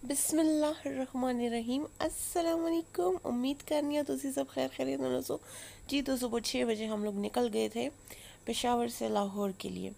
बिस्मिल्लाहिर्रहमानिर्रहीम अस्सलाम वालेकुम। उम्मीद करनी है तुसी सब खैर खैरियत नाल सो जी। तो सुबह 6 बजे हम लोग निकल गए थे पेशावर से लाहौर के लिए।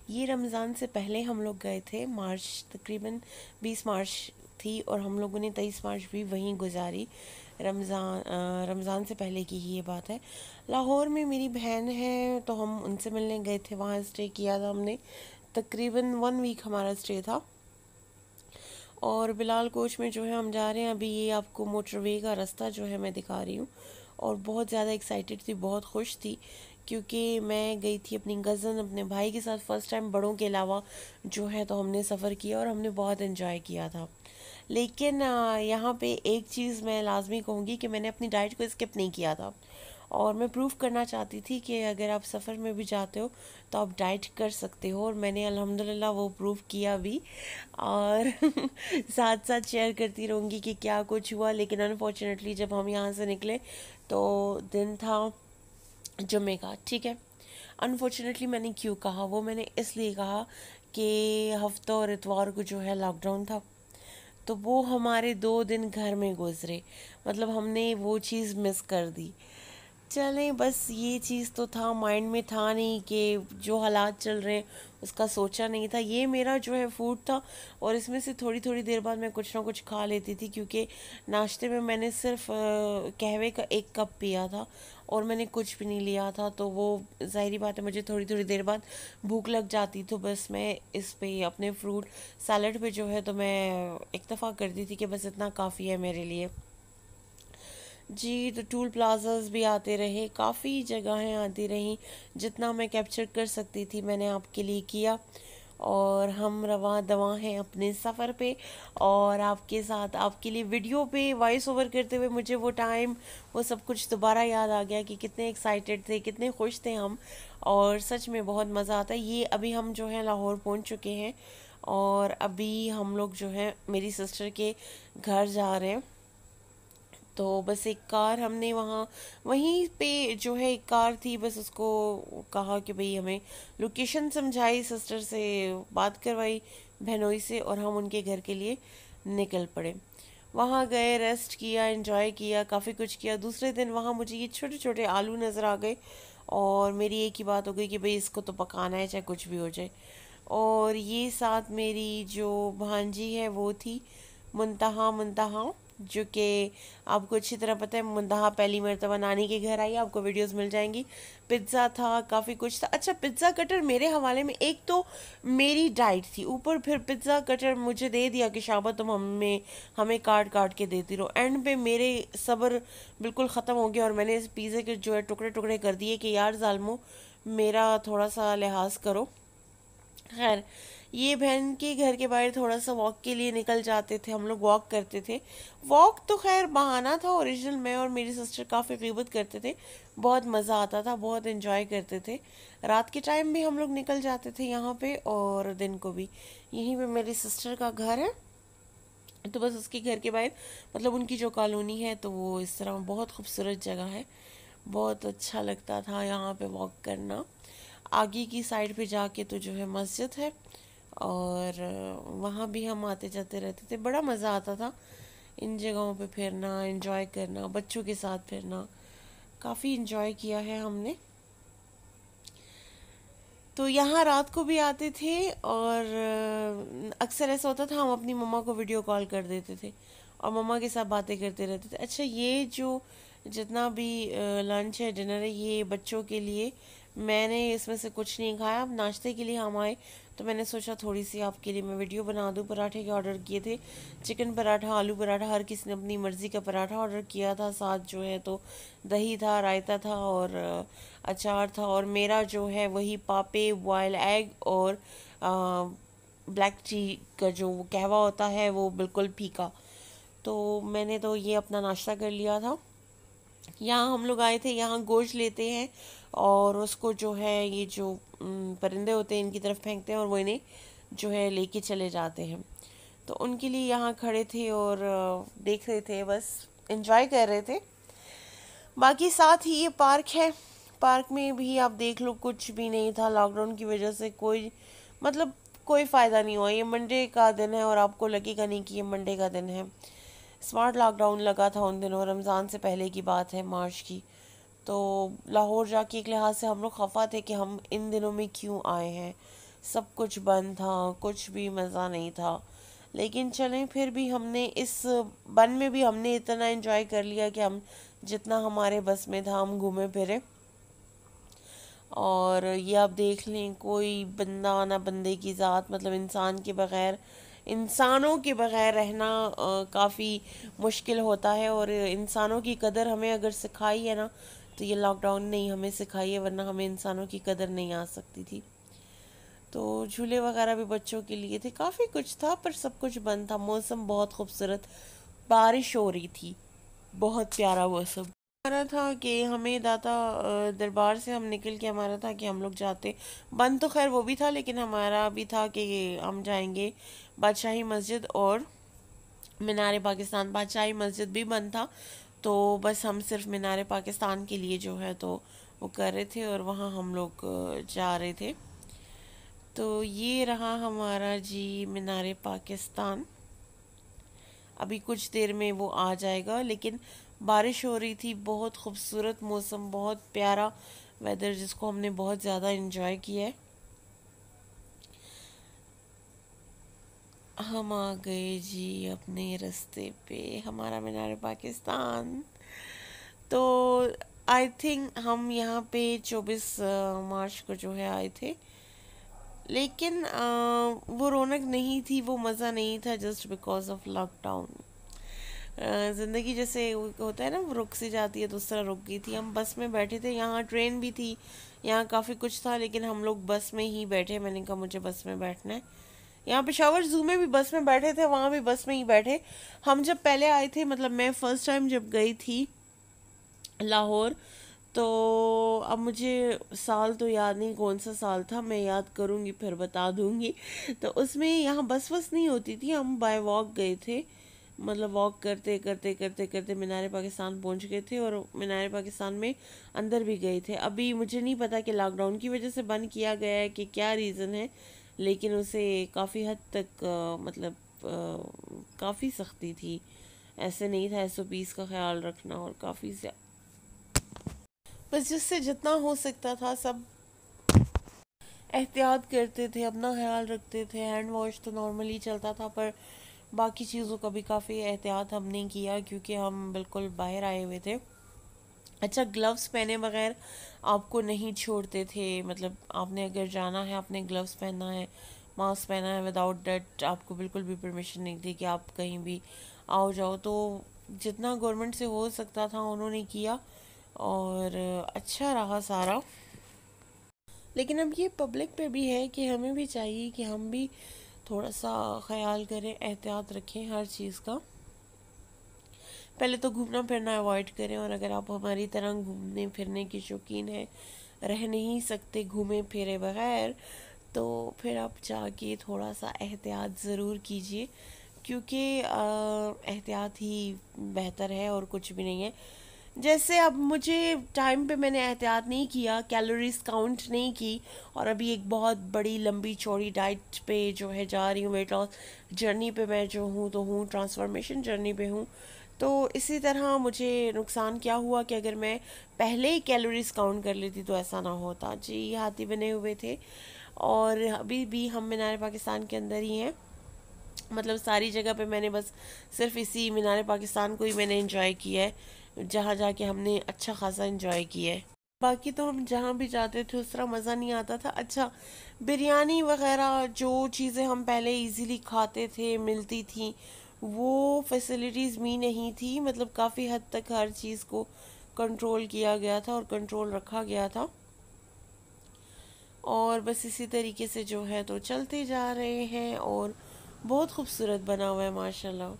ये रमज़ान से पहले हम लोग गए थे, मार्च तकरीबन 20 मार्च थी और हम लोगों ने 23 मार्च भी वहीं गुजारी। रमज़ान से पहले की ही ये बात है। लाहौर में मेरी बहन है तो हम उनसे मिलने गए थे, वहाँ स्टे किया था हमने। तकरीबन 1 वीक हमारा स्टे था। और बिलाल कोच में जो है हम जा रहे हैं। अभी ये आपको मोटरवे का रास्ता जो है मैं दिखा रही हूँ और बहुत ज़्यादा एक्साइटेड थी, बहुत खुश थी क्योंकि मैं गई थी अपनी कज़न अपने भाई के साथ फर्स्ट टाइम बड़ों के अलावा जो है, तो हमने सफ़र किया और हमने बहुत इन्जॉय किया था। लेकिन यहाँ पे एक चीज़ मैं लाजमी कहूँगी कि मैंने अपनी डाइट को स्किप नहीं किया था और मैं प्रूव करना चाहती थी कि अगर आप सफ़र में भी जाते हो तो आप डाइट कर सकते हो, और मैंने अल्हम्दुलिल्लाह वो प्रूव किया भी। और साथ साथ शेयर करती रहूँगी कि क्या कुछ हुआ। लेकिन अनफॉर्चुनेटली जब हम यहाँ से निकले तो दिन था जुम्मे का, ठीक है। अनफॉर्चुनेटली मैंने क्यों कहा, वो मैंने इसलिए कहा कि हफ्ता और इतवार को जो है लॉकडाउन था, तो वो हमारे 2 दिन घर में गुजरे। मतलब हमने वो चीज़ मिस कर दी। चलें, बस ये चीज़ तो था, माइंड में था नहीं कि जो हालात चल रहे हैं उसका सोचा नहीं था। ये मेरा जो है फूड था और इसमें से थोड़ी थोड़ी देर बाद मैं कुछ ना कुछ खा लेती थी क्योंकि नाश्ते में मैंने सिर्फ कहवे का 1 कप पिया था और मैंने कुछ भी नहीं लिया था। तो वो ज़ाहिरी बात है मुझे थोड़ी थोड़ी देर बाद भूख लग जाती, तो बस मैं इस पे अपने फ्रूट सैलड पे जो है तो मैं इक्तफ़ा करती थी कि बस इतना काफ़ी है मेरे लिए। जी, तो टूल प्लाज़ास भी आते रहे, काफ़ी जगहें आती रहीं। जितना मैं कैप्चर कर सकती थी मैंने आपके लिए किया और हम रवा दवा हैं अपने सफ़र पे। और आपके साथ आपके लिए वीडियो पे वॉइस ओवर करते हुए मुझे वो टाइम, वो सब कुछ दोबारा याद आ गया कि कितने एक्साइटेड थे, कितने खुश थे हम। और सच में बहुत मज़ा आता है। ये अभी हम जो है लाहौर पहुंच चुके हैं और अभी हम लोग जो है मेरी सिस्टर के घर जा रहे हैं। तो बस एक कार हमने वहाँ वहीं पे जो है एक कार थी, बस उसको कहा कि भाई हमें लोकेशन समझाई, सिस्टर से बात करवाई बहनोई से और हम उनके घर के लिए निकल पड़े। वहाँ गए, रेस्ट किया, एंजॉय किया, काफ़ी कुछ किया। दूसरे दिन वहाँ मुझे ये छोटे छोटे आलू नज़र आ गए और मेरी एक ही बात हो गई कि भाई इसको तो पकाना है चाहे कुछ भी हो जाए। और ये साथ मेरी जो भांजी है वो थी मुंतहा मुंतहा, जो कि आपको अच्छी तरह पता है। मुंतहा पहली मरतबा नानी के घर आई, आपको वीडियोस मिल जाएंगी। पिज्ज़ा था, काफ़ी कुछ था। अच्छा, पिज़्ज़ा कटर मेरे हवाले में, एक तो मेरी डाइट थी, ऊपर फिर पिज़्ज़ा कटर मुझे दे दिया कि शाबा तुम हमें काट काट के देती रहो। एंड पे मेरे सब्र बिल्कुल ख़त्म हो गया और मैंने इस पिज़्ज़े के जो है टुकड़े टुकड़े कर दिए कि यार जालमो मेरा थोड़ा सा लिहाज करो। खैर, ये बहन के घर के बाहर थोड़ा सा वॉक के लिए निकल जाते थे हम लोग, वॉक करते थे। वॉक तो खैर बहाना था, ओरिजिनल मैं और मेरी सिस्टर काफ़ी गिबत करते थे। बहुत मज़ा आता था, बहुत इन्जॉय करते थे। रात के टाइम भी हम लोग निकल जाते थे यहाँ पे और दिन को भी। यहीं पे मेरी सिस्टर का घर है, तो बस उसके घर के बाहर, मतलब उनकी जो कॉलोनी है, तो वो इस तरह बहुत खूबसूरत जगह है। बहुत अच्छा लगता था यहाँ पे वॉक करना। आगे की साइड पे जाके तो जो है मस्जिद है और वहाँ भी हम आते जाते रहते थे। बड़ा मज़ा आता था इन जगहों पे फिरना, एंजॉय करना, बच्चों के साथ फिरना। काफ़ी एंजॉय किया है हमने। तो यहाँ रात को भी आते थे और अक्सर ऐसा होता था हम अपनी मम्मा को वीडियो कॉल कर देते थे और मम्मा के साथ बातें करते रहते थे। अच्छा, ये जो जितना भी लंच है, डिनर है, ये बच्चों के लिए। मैंने इसमें से कुछ नहीं खाया। अब नाश्ते के लिए हम आए तो मैंने सोचा थोड़ी सी आपके लिए मैं वीडियो बना दूं। पराठे के ऑर्डर किए थे, चिकन पराठा, आलू पराठा, हर किसी ने अपनी मर्ज़ी का पराठा ऑर्डर किया था। साथ जो है तो दही था, रायता था और अचार था। और मेरा जो है वही पापे, बॉयल एग और ब्लैक टी का जो वो कहवा होता है वो बिल्कुल फीका। तो मैंने तो ये अपना नाश्ता कर लिया था। यहाँ हम लोग आए थे, यहाँ गोश्त लेते हैं और उसको जो है ये जो परिंदे होते हैं इनकी तरफ फेंकते हैं और वो इन्हें जो है लेके चले जाते हैं। तो उनके लिए यहाँ खड़े थे और देख रहे थे, बस एंजॉय कर रहे थे। बाकी साथ ही ये पार्क है, पार्क में भी आप देख लो कुछ भी नहीं था। लॉकडाउन की वजह से कोई, मतलब कोई फ़ायदा नहीं हुआ। ये मंडे का दिन है और आपको लगेगा नहीं कि ये मंडे का दिन है। स्मार्ट लॉकडाउन लगा था उन दिनों, रमज़ान से पहले की बात है, मार्च की। तो लाहौर जाके एक लिहाज से हम लोग खफा थे कि हम इन दिनों में क्यों आए हैं। सब कुछ बंद था, कुछ भी मज़ा नहीं था। लेकिन चलें, फिर भी हमने इस बन में भी हमने इतना एंजॉय कर लिया कि हम जितना हमारे बस में था हम घूमे फिरे। और ये आप देख लें, कोई बंदा ना बंदे की ज़ात, मतलब इंसान के बग़ैर, इंसानों के बग़ैर रहना काफ़ी मुश्किल होता है। और इंसानों की कदर हमें अगर सिखाई है ना, तो ये लॉकडाउन ने ही हमें सिखाई है, वरना हमें इंसानों की कदर नहीं आ सकती थी। तो झूले वगैरह भी बच्चों के लिए थे, काफ़ी कुछ था, पर सब कुछ बंद था। मौसम बहुत खूबसूरत, बारिश हो रही थी, बहुत प्यारा मौसम। हमारा था कि हमें दाता दरबार से हम निकल के, हमारा था कि हम लोग जाते, बंद तो खैर वो भी था, लेकिन हमारा भी था कि हम जाएंगे बादशाही मस्जिद और मीनार पाकिस्तान। बादशाही मस्जिद भी बंद था, तो बस हम सिर्फ मीनार पाकिस्तान के लिए जो है तो वो कर रहे थे, और वहाँ हम लोग जा रहे थे। तो ये रहा हमारा जी मीनार पाकिस्तान। अभी कुछ देर में वो आ जाएगा, लेकिन बारिश हो रही थी, बहुत खूबसूरत मौसम, बहुत प्यारा वेदर, जिसको हमने बहुत ज़्यादा इन्जॉय किया है। हम आ गए जी अपने रास्ते पे, हमारा मीनार पाकिस्तान। तो आई थिंक हम यहाँ पे 24 मार्च को जो है आए थे, लेकिन वो रौनक नहीं थी, वो मज़ा नहीं था, जस्ट बिकॉज ऑफ लॉकडाउन। ज़िंदगी जैसे होता है ना, वो रुक सी जाती है तो उस तरह रुक गई थी। हम बस में बैठे थे, यहाँ ट्रेन भी थी, यहाँ काफ़ी कुछ था, लेकिन हम लोग बस में ही बैठे। मैंने कहा मुझे बस में बैठना है। यहाँ पेशावर जू में भी बस में बैठे थे, वहाँ भी बस में ही बैठे। हम जब पहले आए थे, मतलब मैं फ़र्स्ट टाइम जब गई थी लाहौर, तो अब मुझे साल तो याद नहीं कौन सा साल था, मैं याद करूँगी फिर बता दूँगी। तो उसमें यहाँ बस वस नहीं होती थी, हम बाय वॉक गए थे। मतलब वॉक करते करते करते करते मीनार पाकिस्तान पहुँच गए थे, और मीनार पाकिस्तान में अंदर भी गए थे। अभी मुझे नहीं पता कि लॉकडाउन की वजह से बंद किया गया है कि क्या रीज़न है, लेकिन उसे काफ़ी हद तक मतलब काफ़ी सख्ती थी। ऐसे नहीं था, SOPs का ख्याल रखना, और काफ़ी बस जिससे जितना हो सकता था सब एहतियात करते थे, अपना ख्याल रखते थे। हैंड वॉश तो नॉर्मली चलता था, पर बाकी चीज़ों का भी काफ़ी एहतियात हमने किया, क्योंकि हम बिल्कुल बाहर आए हुए थे। अच्छा, ग्लव्स पहने बगैर आपको नहीं छोड़ते थे, मतलब आपने अगर जाना है, आपने ग्लव्स पहनना है, मास्क पहना है, विदाउट डैट आपको बिल्कुल भी परमिशन नहीं थी कि आप कहीं भी आओ जाओ। तो जितना गवर्नमेंट से हो सकता था उन्होंने किया, और अच्छा रहा सारा। लेकिन अब ये पब्लिक पे भी है कि हमें भी चाहिए कि हम भी थोड़ा सा ख्याल करें, एहतियात रखें हर चीज़ का। पहले तो घूमना फिरना अवॉइड करें, और अगर आप हमारी तरह घूमने फिरने की शौकीन हैं, रह नहीं सकते घूमे फिरे बगैर, तो फिर आप जाके थोड़ा सा एहतियात ज़रूर कीजिए, क्योंकि एहतियात ही बेहतर है और कुछ भी नहीं है। जैसे अब मुझे टाइम पे मैंने एहतियात नहीं किया, कैलोरीज काउंट नहीं की, और अभी एक बहुत बड़ी लंबी चौड़ी डाइट पे जो है जा रही हूँ, वेट लॉस जर्नी पे मैं जो हूँ तो हूँ, ट्रांसफॉर्मेशन जर्नी पे हूँ। तो इसी तरह मुझे नुकसान क्या हुआ कि अगर मैं पहले ही कैलोरीज काउंट कर लेती तो ऐसा ना होता जी। हाथी बने हुए थे, और अभी भी हम मीनार पाकिस्तान के अंदर ही हैं। मतलब सारी जगह पे मैंने बस सिर्फ इसी मीनार पाकिस्तान को ही मैंने एंजॉय किया है, जहाँ जाके हमने अच्छा खासा एंजॉय किया है। बाकी तो हम जहाँ भी जाते थे उस तरह मज़ा नहीं आता था। अच्छा, बिरयानी वगैरह जो चीज़ें हम पहले इजीली खाते थे, मिलती थी, वो फैसिलिटीज़ भी नहीं थी। मतलब काफ़ी हद तक हर चीज़ को कंट्रोल किया गया था और कंट्रोल रखा गया था, और बस इसी तरीके से जो है तो चलते जा रहे हैं। और बहुत खूबसूरत बना हुआ है माशाल्लाह,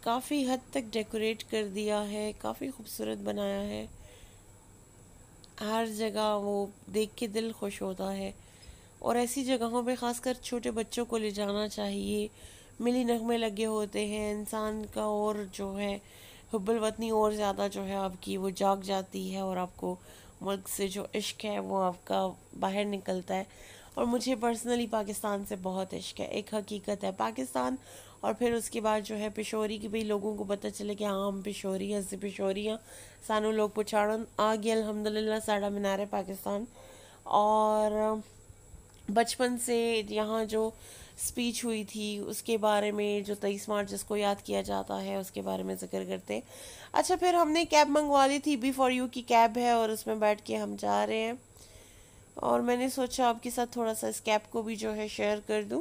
काफ़ी हद तक डेकोरेट कर दिया है, काफ़ी खूबसूरत बनाया है। हर जगह वो देख के दिल खुश होता है, और ऐसी जगहों पे ख़ासकर छोटे बच्चों को ले जाना चाहिए। मिली नगमे लगे होते हैं इंसान का, और जो है हुब्बुल वतनी और ज़्यादा जो है आपकी वो जाग जाती है, और आपको मुल्क से जो इश्क है वो आपका बाहर निकलता है। और मुझे पर्सनली पाकिस्तान से बहुत इश्क है। एक हकीकत है पाकिस्तान, और फिर उसके बाद जो है पिशोरी की, भी लोगों को पता चले कि हाँ हम पिशोरी हैं, पिशोरी हैं, सानू लोग पछाड़न आ गया अल्हम्दुलिल्लाह साड़ा मीनार पाकिस्तान। और बचपन से यहाँ जो स्पीच हुई थी उसके बारे में, जो 23 मार्च जिसको याद किया जाता है उसके बारे में जिक्र करते। अच्छा, फिर हमने कैब मंगवा ली थी, B4U की कैब है और उसमें बैठ के हम जा रहे हैं। और मैंने सोचा आपके साथ थोड़ा सा इस कैब को भी जो है शेयर कर दूं।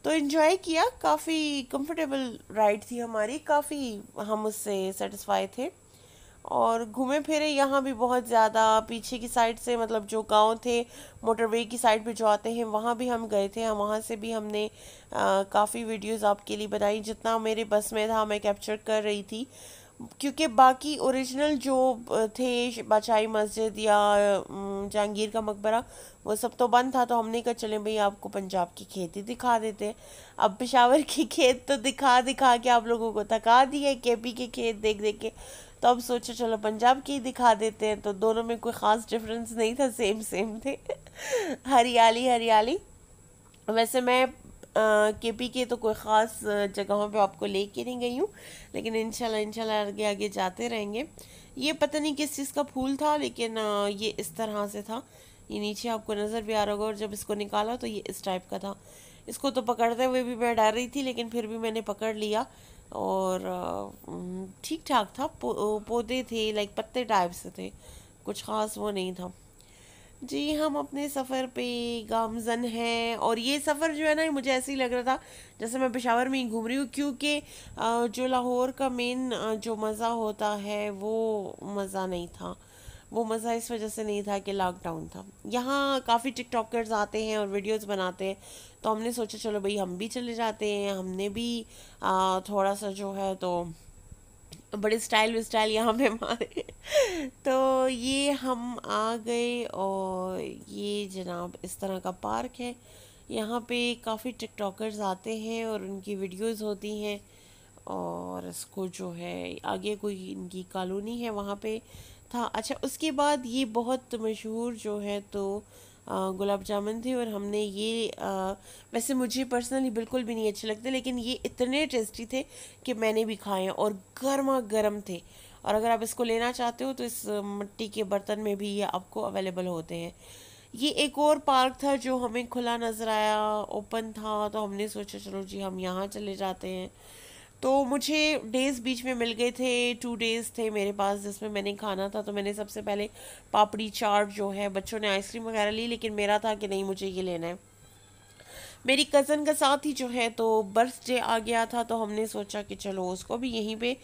तो इन्जॉय किया, काफ़ी कंफर्टेबल राइड थी हमारी, काफ़ी हम उससे सेटिस्फाई थे। और घूमे फिरे यहाँ भी बहुत ज़्यादा, पीछे की साइड से मतलब जो गांव थे मोटरवे की साइड पे जो आते हैं वहाँ भी हम गए थे। हम वहाँ से भी हमने काफ़ी वीडियोस आपके लिए बनाई, जितना मेरे बस में था मैं कैप्चर कर रही थी। क्योंकि बाकी ओरिजिनल जो थे बादशाही मस्जिद या जहांगीर का मकबरा, वो सब तो बंद था। तो हमने कहा चले भाई आपको पंजाब की खेती दिखा देते हैं। अब पेशावर की खेत तो दिखा दिखा के आप लोगों को थका दिए, KP के खेत देख देख के। तो अब सोचो चलो पंजाब की दिखा देते हैं। तो दोनों में कोई ख़ास डिफरेंस नहीं था, सेम सेम थे। हरियाली हरियाली। वैसे मैं KP के तो कोई ख़ास जगहों पे आपको लेके नहीं गई हूँ, लेकिन इंशाल्लाह इंशाल्लाह आगे आगे जाते रहेंगे। ये पता नहीं किस चीज़ का फूल था, लेकिन ये इस तरह से था। ये नीचे आपको नज़र भी आ रहा होगा, और जब इसको निकाला तो ये इस टाइप का था। इसको तो पकड़ते हुए भी मैं डर रही थी, लेकिन फिर भी मैंने पकड़ लिया। और ठीक ठाक था, पौधे थे लाइक पत्ते टाइप से थे, कुछ ख़ास वो नहीं था। जी, हम अपने सफ़र पे गामज़न हैं। और ये सफ़र जो है ना, मुझे ऐसे ही लग रहा था जैसे मैं पेशावर में ही घूम रही हूँ, क्योंकि जो लाहौर का मेन जो मज़ा होता है वो मज़ा नहीं था। वो मज़ा इस वजह से नहीं था कि लॉकडाउन था। यहाँ काफ़ी टिकटॉकर्स आते हैं और वीडियोस बनाते हैं, तो हमने सोचा चलो भाई हम भी चले जाते हैं, हमने भी थोड़ा सा जो है तो बड़े स्टाइल विस्टाइल यहाँ पे मारे। तो ये हम आ गए, और ये जनाब इस तरह का पार्क है। यहाँ पे काफ़ी टिकटॉकर्स आते हैं और उनकी वीडियोस होती हैं। और इसको जो है आगे कोई इनकी कॉलोनी है वहाँ पे था। अच्छा, उसके बाद ये बहुत मशहूर जो है तो गुलाब जामुन थे। और हमने ये वैसे मुझे पर्सनली बिल्कुल भी नहीं अच्छे लगते, लेकिन ये इतने टेस्टी थे कि मैंने भी खाए हैं, और गर्मा गर्म थे। और अगर आप इसको लेना चाहते हो तो इस मिट्टी के बर्तन में भी ये आपको अवेलेबल होते हैं। ये एक और पार्क था जो हमें खुला नज़र आया, ओपन था, तो हमने सोचा चलो जी हम यहाँ चले जाते हैं। तो मुझे डेज़ बीच में मिल गए थे, 2 डेज़ थे मेरे पास जिसमें मैंने खाना था। तो मैंने सबसे पहले पापड़ी चाट जो है, बच्चों ने आइसक्रीम वगैरह ली, लेकिन मेरा था कि नहीं मुझे ये लेना है। मेरी कज़न का साथ ही जो है तो बर्थडे आ गया था, तो हमने सोचा कि चलो उसको भी यहीं पे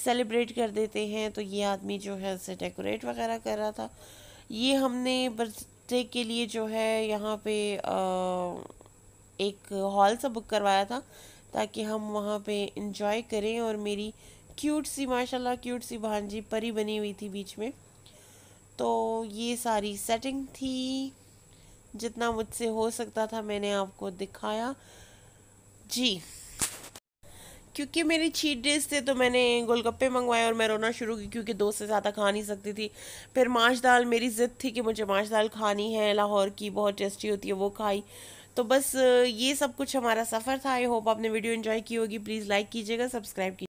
सेलिब्रेट कर देते हैं। तो ये आदमी जो है उसे डेकोरेट वगैरह कर रहा था। ये हमने बर्थडे के लिए जो है यहाँ पे एक हॉल सा बुक करवाया था, ताकि हम वहाँ पे इंजॉय करें। और मेरी क्यूट सी, माशाल्लाह क्यूट सी भांजी परी बनी हुई थी बीच में। तो ये सारी सेटिंग थी, जितना मुझसे हो सकता था मैंने आपको दिखाया जी। क्योंकि मेरी चीट डेज थे तो मैंने गोलगप्पे मंगवाए, और मैं रोना शुरू की क्योंकि 2 से ज़्यादा खा नहीं सकती थी। फिर माश दाल, मेरी ज़िद थी कि मुझे माश दाल खानी है, लाहौर की बहुत टेस्टी होती है, वो खाई। तो बस ये सब कुछ हमारा सफ़र था। आई होप आपने वीडियो एंजॉय की होगी। प्लीज़ लाइक कीजिएगा, सब्सक्राइब कीजिए।